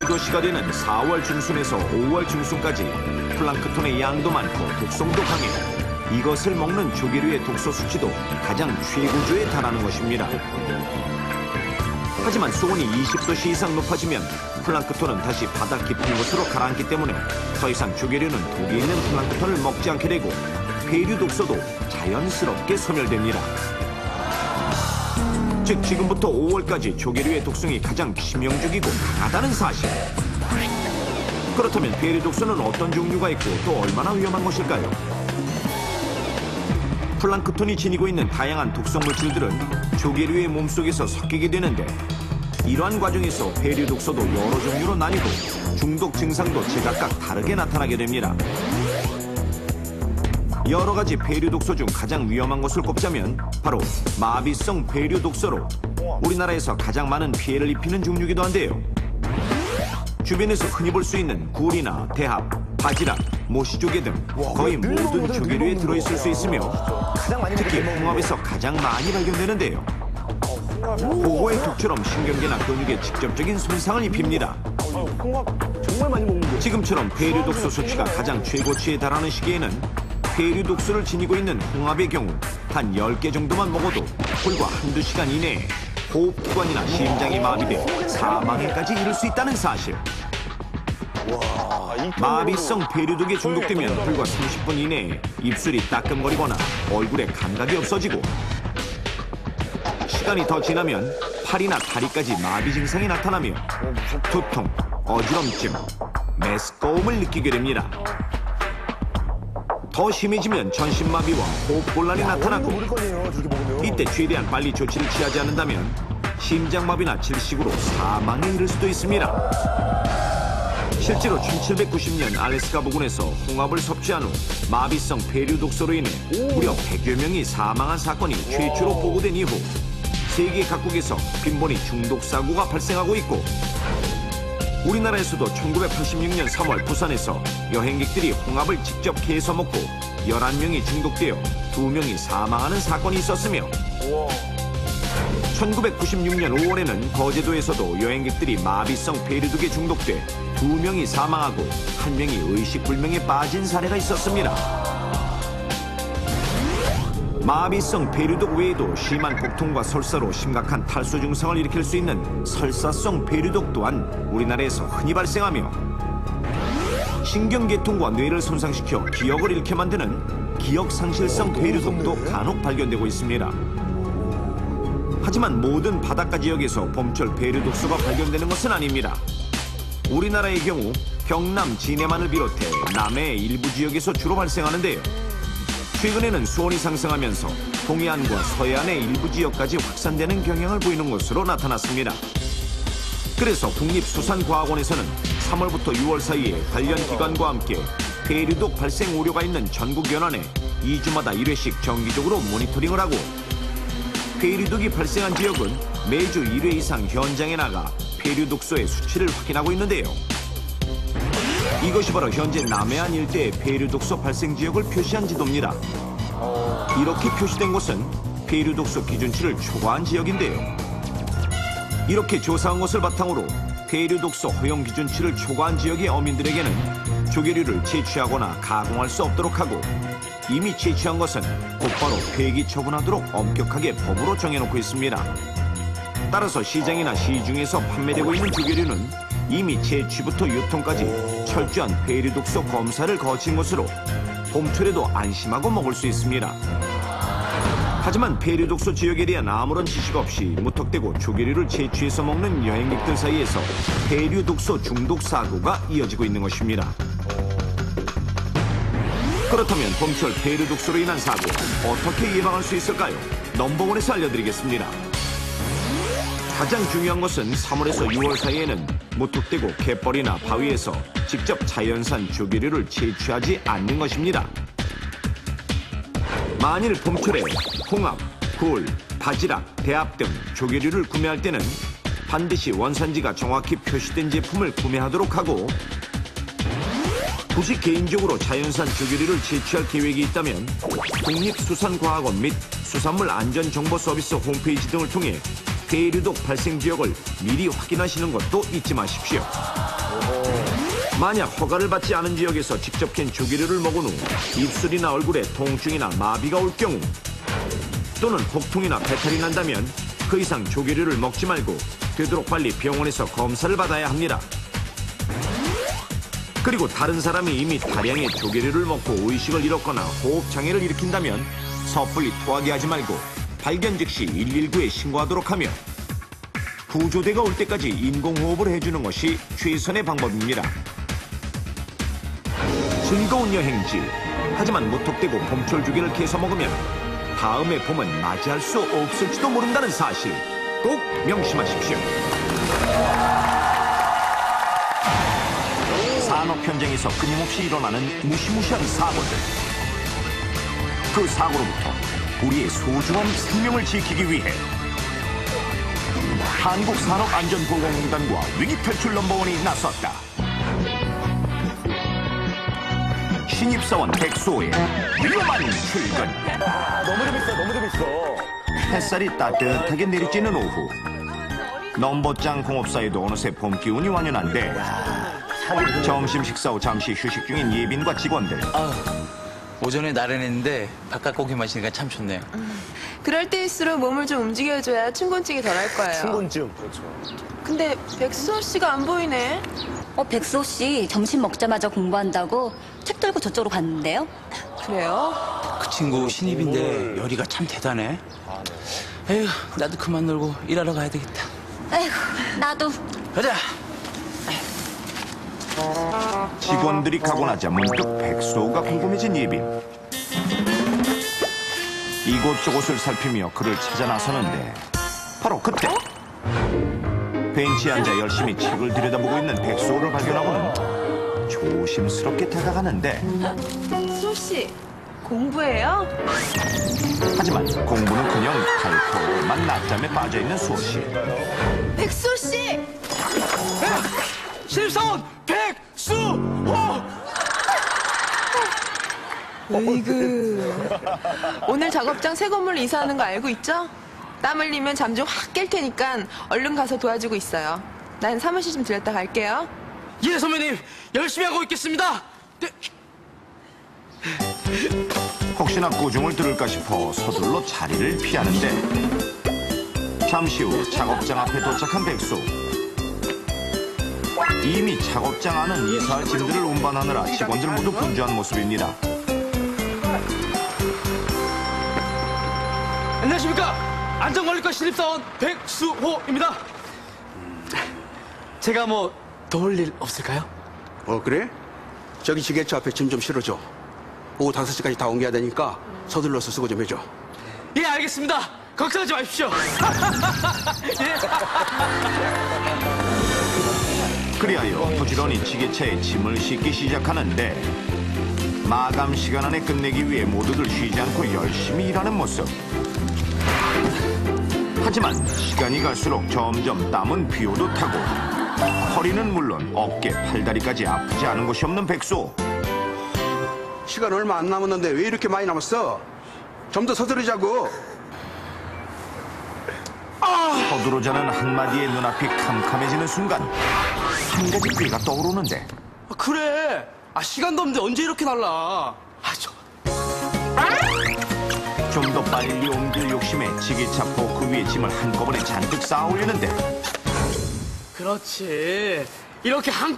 도시가 되는 4월 중순에서 5월 중순까지 플랑크톤의 양도 많고 독성도 강해 이것을 먹는 조개류의 독소 수치도 가장 최고조에 달하는 것입니다. 하지만 수온이 20도씨 이상 높아지면 플랑크톤은 다시 바다 깊은 곳으로 가라앉기 때문에 더 이상 조개류는 독이 있는 플랑크톤을 먹지 않게 되고 배류 독소도 자연스럽게 소멸됩니다. 즉 지금부터 5월까지 조개류의 독성이 가장 치명적이고 강하다는 사실. 그렇다면 배류 독소는 어떤 종류가 있고 또 얼마나 위험한 것일까요? 플랑크톤이 지니고 있는 다양한 독성 물질들은 조개류의 몸속에서 섞이게 되는데 이러한 과정에서 배류 독소도 여러 종류로 나뉘고 중독 증상도 제각각 다르게 나타나게 됩니다. 여러 가지 배류 독소 중 가장 위험한 것을 꼽자면 바로 마비성 배류 독소로 우리나라에서 가장 많은 피해를 입히는 종류이기도 한데요. 주변에서 흔히 볼 수 있는 굴이나 대합, 바지락, 모시조개 등 거의 모든 조개류에 들어있을 수 있으며 특히 홍합에서 가장 많이 발견되는데요. 보고의 독처럼 신경계나 근육에 직접적인 손상을 입힙니다. 지금처럼 배류 독소 수치가 가장 최고치에 달하는 시기에는 배류 독소를 지니고 있는 홍합의 경우 한 10개 정도만 먹어도 불과 한두 시간 이내에 호흡기관이나 심장이 마비돼 사망에까지 이를 수 있다는 사실. 마비성 배류독에 중독되면 불과 30분 이내에 입술이 따끔거리거나 얼굴에 감각이 없어지고 시간이 더 지나면 팔이나 다리까지 마비 증상이 나타나며 두통, 어지럼증, 메스꺼움을 느끼게 됩니다. 더 심해지면 전신마비와 호흡곤란이 나타나고 이때 최대한 빨리 조치를 취하지 않는다면 심장마비나 질식으로 사망에 이를 수도 있습니다. 실제로 1790년 알래스카 부근에서 홍합을 섭취한 후 마비성 배류 독소로 인해 무려 100여 명이 사망한 사건이 최초로 보고된 이후 세계 각국에서 빈번히 중독 사고가 발생하고 있고 우리나라에서도 1986년 3월 부산에서 여행객들이 홍합을 직접 캐서 먹고 11명이 중독되어 2명이 사망하는 사건이 있었으며 1996년 5월에는 거제도에서도 여행객들이 마비성 배류독에 중독돼 2명이 사망하고 1명이 의식불명에 빠진 사례가 있었습니다. 마비성 배류독 외에도 심한 복통과 설사로 심각한 탈수 증상을 일으킬 수 있는 설사성 배류독 또한 우리나라에서 흔히 발생하며 신경계통과 뇌를 손상시켜 기억을 잃게 만드는 기억상실성 배류독도 간혹 발견되고 있습니다. 하지만 모든 바닷가 지역에서 봄철 배류독소가 발견되는 것은 아닙니다. 우리나라의 경우 경남 진해만을 비롯해 남해의 일부 지역에서 주로 발생하는데요. 최근에는 수온이 상승하면서 동해안과 서해안의 일부 지역까지 확산되는 경향을 보이는 것으로 나타났습니다. 그래서 국립수산과학원에서는 3월부터 6월 사이에 관련 기관과 함께 배류독 발생 우려가 있는 전국 연안에 2주마다 1회씩 정기적으로 모니터링을 하고 배류독이 발생한 지역은 매주 1회 이상 현장에 나가 배류독소의 수치를 확인하고 있는데요. 이것이 바로 현재 남해안 일대의 배류독소 발생 지역을 표시한 지도입니다. 이렇게 표시된 곳은 배류독소 기준치를 초과한 지역인데요. 이렇게 조사한 것을 바탕으로 배류독소 허용 기준치를 초과한 지역의 어민들에게는 조개류를 채취하거나 가공할 수 없도록 하고 이미 채취한 것은 곧바로 폐기 처분하도록 엄격하게 법으로 정해놓고 있습니다. 따라서 시장이나 시중에서 판매되고 있는 조개류는 이미 채취부터 유통까지 철저한 배류독소 검사를 거친 것으로 봄철에도 안심하고 먹을 수 있습니다. 하지만 배류독소 지역에 대한 아무런 지식 없이 무턱대고 조개류를 채취해서 먹는 여행객들 사이에서 배류독소 중독 사고가 이어지고 있는 것입니다. 그렇다면 봄철 배류독소로 인한 사고 어떻게 예방할 수 있을까요? 넘버원에서 알려드리겠습니다. 가장 중요한 것은 3월에서 6월 사이에는 무턱대고 갯벌이나 바위에서 직접 자연산 조개류를 채취하지 않는 것입니다. 만일 봄철에 홍합, 굴, 바지락, 대합 등 조개류를 구매할 때는 반드시 원산지가 정확히 표시된 제품을 구매하도록 하고 굳이 개인적으로 자연산 조개류를 채취할 계획이 있다면 국립수산과학원 및 수산물안전정보서비스 홈페이지 등을 통해 폐류독 발생 지역을 미리 확인하시는 것도 잊지 마십시오. 만약 허가를 받지 않은 지역에서 직접 캔 조개류를 먹은 후 입술이나 얼굴에 통증이나 마비가 올 경우, 또는 복통이나 배탈이 난다면 그 이상 조개류를 먹지 말고 되도록 빨리 병원에서 검사를 받아야 합니다. 그리고 다른 사람이 이미 다량의 조개류를 먹고 의식을 잃었거나 호흡장애를 일으킨다면 섣불리 토하게 하지 말고 발견 즉시 119에 신고하도록 하며 구조대가 올 때까지 인공호흡을 해주는 것이 최선의 방법입니다. 즐거운 여행지, 하지만 무턱대고 봄철 조개를 캐서 먹으면 다음의 봄은 맞이할 수 없을지도 모른다는 사실 꼭 명심하십시오. 산업 현장에서 끊임없이 일어나는 무시무시한 사고들. 그 사고로부터 우리의 소중한 생명을 지키기 위해 한국산업안전보건공단과 위기탈출 넘버원이 나섰다. 신입사원 백수호의 위험한 출근. 너무 재밌어, 너무 재밌어. 햇살이 따뜻하게 내리쬐는 오후. 넘버짱 공업사에도 어느새 봄 기운이 완연한데 점심 식사 후 잠시 휴식 중인 예빈과 직원들. 오전에 나른했는데 바깥 고기 마시니까 참 좋네요. 그럴 때일수록 몸을 좀 움직여줘야 춘곤증이 덜 할 거예요. 춘곤증. 그렇죠. 근데 백수호 씨가 안 보이네. 백수호 씨 점심 먹자마자 공부한다고 책 들고 저쪽으로 갔는데요. 그래요? 그 친구 신입인데 열의가 참 대단해. 에휴, 나도 그만 놀고 일하러 가야 되겠다. 에휴, 나도. 가자. 직원들이 가고 나자 문득 백수호가 궁금해진 예빈. 이곳저곳을 살피며 그를 찾아 나서는데 바로 그때 벤치에 앉아 열심히 책을 들여다보고 있는 백수호를 발견하고는 조심스럽게 다가가는데 수호 씨, 공부해요? 하지만 공부는커녕 달콤한 낮잠에 빠져있는 수호 씨. 백수호 씨! 신입사원 백수호! 으이그. 오늘 작업장 새 건물로 이사하는 거 알고 있죠? 땀 흘리면 잠 좀 확 깰 테니까 얼른 가서 도와주고 있어요. 난 사무실 좀 들렸다 갈게요. 예, 선배님. 열심히 하고 있겠습니다. 네. 혹시나 꾸중을 들을까 싶어 서둘러 자리를 피하는데 잠시 후 작업장 앞에 도착한 백수. 이미 작업장 안은 이사할 짐들을 운반하느라 직원들 모두 분주한 모습입니다. 안녕하십니까. 안전관리과 신입사원 백수호입니다. 제가 뭐 도울 일 없을까요? 그래? 저기 지게차 앞에 짐 좀 실어줘. 오후 5시까지 다 옮겨야 되니까 서둘러서 수고 좀 해줘. 예, 알겠습니다. 걱정하지 마십시오. 예. 그리하여 부지런히 지게차에 짐을 싣기 시작하는데 마감 시간 안에 끝내기 위해 모두들 쉬지 않고 열심히 일하는 모습. 하지만 시간이 갈수록 점점 땀은 비오도 타고 허리는 물론 어깨, 팔다리까지 아프지 않은 곳이 없는 백수. 시간 얼마 안 남았는데 왜 이렇게 많이 남았어? 좀 더 서두르자고. 서두르자는 한마디에 눈앞이 캄캄해지는 순간 한 가지 꾀가 떠오르는데 그래. 시간도 없는데 언제 이렇게 날라. 좀 더 빨리 옮길 욕심에 지게차 포크 위에 짐을 한꺼번에 잔뜩 쌓아 올리는데 그렇지. 이렇게